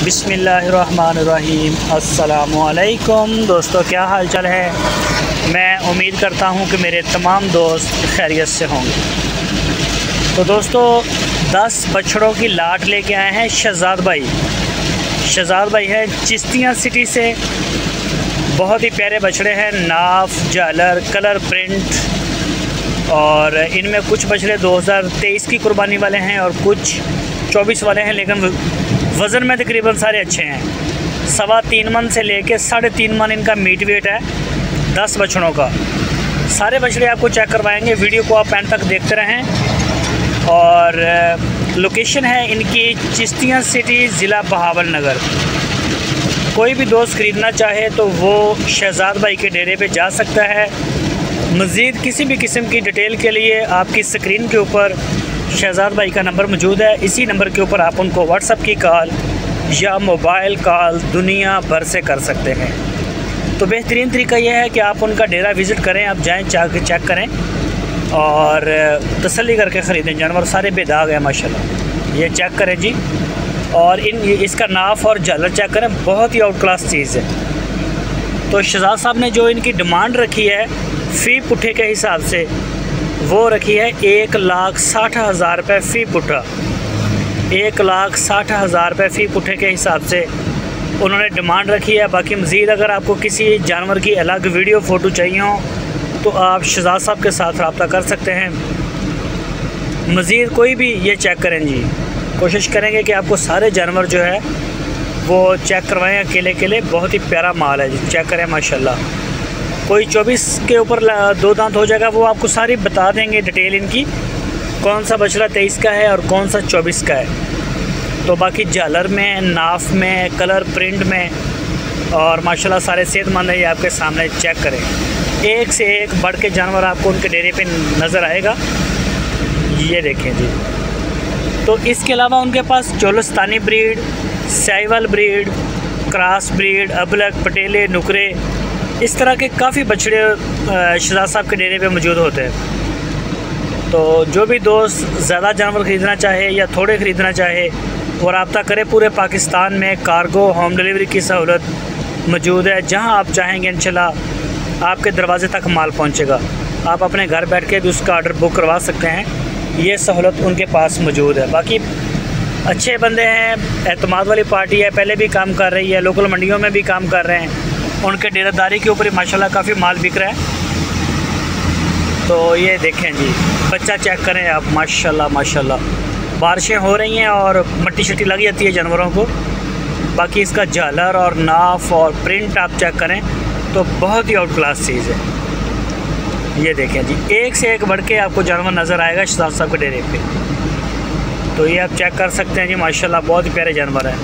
बिस्मिल्लाहिर्रहमानिर्रहीम। अस्सलामुअलैकुम दोस्तों, क्या हाल चाल है। मैं उम्मीद करता हूँ कि मेरे तमाम दोस्त खैरियत से होंगे। तो दोस्तों 10 बछड़ों की लाट लेके आए हैं शहजाद भाई। शहजाद भाई है चिश्तियाँ सिटी से। बहुत ही प्यारे बछड़े हैं, नाफ, जालर, कलर प्रिंट। और इनमें कुछ बछड़े 2023 की कुर्बानी वाले हैं और कुछ 24 वाले हैं, लेकिन वज़न में तकरीबन सारे अच्छे हैं। 3.25 मन से लेके 3.5 मन इनका मीट वेट है 10 बछड़ों का। सारे बछड़े आपको चेक करवाएंगे, वीडियो को आप एंड तक देखते रहें। और लोकेशन है इनकी चिश्तियाँ सिटी, ज़िला बहावल नगर। कोई भी दोस्त ख़रीदना चाहे तो वो शहजाद भाई के डेरे पे जा सकता है। मज़ीद किसी भी किस्म की डिटेल के लिए आपकी स्क्रीन के ऊपर शहजाद भाई का नंबर मौजूद है। इसी नंबर के ऊपर आप उनको व्हाट्सएप की कॉल या मोबाइल कॉल दुनिया भर से कर सकते हैं। तो बेहतरीन तरीका यह है कि आप उनका डेरा विज़िट करें, आप जाएँ, जाके चेक करें और तसल्ली करके ख़रीदें। जानवर सारे बेदाग हैं माशाल्लाह, ये चेक करें जी। और इसका नाफ और झालर चेक करें, बहुत ही आउट क्लास चीज़ है। तो शहजाद साहब ने जो इनकी डिमांड रखी है फ़ी पुट्ठे के हिसाब से, वो रखी है 1,60,000 रुपये फ़ी पुट्ठा। 1,60,000 रुपये फ़ी पुट्ठे के हिसाब से उन्होंने डिमांड रखी है। बाकी मज़ीद अगर आपको किसी जानवर की अलग वीडियो फ़ोटो चाहिए हो तो आप शहजाद साहब के साथ रब्ता कर सकते हैं। मज़ीद कोई भी ये चेक करें जी, कोशिश करेंगे कि आपको सारे जानवर जो है वो चेक करवाएं अकेले। बहुत ही प्यारा माल है जी, चेक करें माशाल्लाह। कोई 24 के ऊपर 2 दांत हो जाएगा, वो आपको सारी बता देंगे डिटेल इनकी, कौन सा बछड़ा 23 का है और कौन सा 24 का है। तो बाकी झालर में, नाफ में, कलर प्रिंट में और माशाल्लाह सारे सेहतमंद है। ये आपके सामने चेक करें, एक से एक बढ़ के जानवर आपको उनके डेरे पे नज़र आएगा। ये देखें जी। तो इसके अलावा उनके पास Cholistani breed, Sahiwal breed, cross breed, अबलक, पटेले, नुकरे, इस तरह के काफ़ी बछड़े शहजाद साहब के डेरे पे मौजूद होते हैं। तो जो भी दोस्त ज़्यादा जानवर ख़रीदना चाहे या थोड़े ख़रीदना चाहे वो रब्ता करे। पूरे पाकिस्तान में कार्गो होम डिलीवरी की सहूलत मौजूद है। जहां आप चाहेंगे इंशाल्लाह आपके दरवाज़े तक माल पहुंचेगा। आप अपने घर बैठ के भी उसका ऑर्डर बुक करवा सकते हैं, ये सहूलत उनके पास मौजूद है। बाकी अच्छे बंदे हैं, एतमाद वाली पार्टी है, पहले भी काम कर रही है, लोकल मंडियों में भी काम कर रहे हैं। उनके डेरादारी के ऊपर माशाल्लाह काफ़ी माल बिक रहा है। तो ये देखें जी, बच्चा चेक करें आप, माशाल्लाह माशाल्लाह। बारिशें हो रही हैं और मट्टी शट्टी लग जाती है जानवरों को। बाकी इसका झालर और नाफ और प्रिंट आप चेक करें तो बहुत ही आउट क्लास चीज़ है। ये देखें जी, एक से एक बढ़ के आपको जानवर नज़र आएगा शहजाद साहब के डेरे पे। तो ये आप चेक कर सकते हैं जी, माशाल्लाह बहुत ही प्यारे जानवर हैं।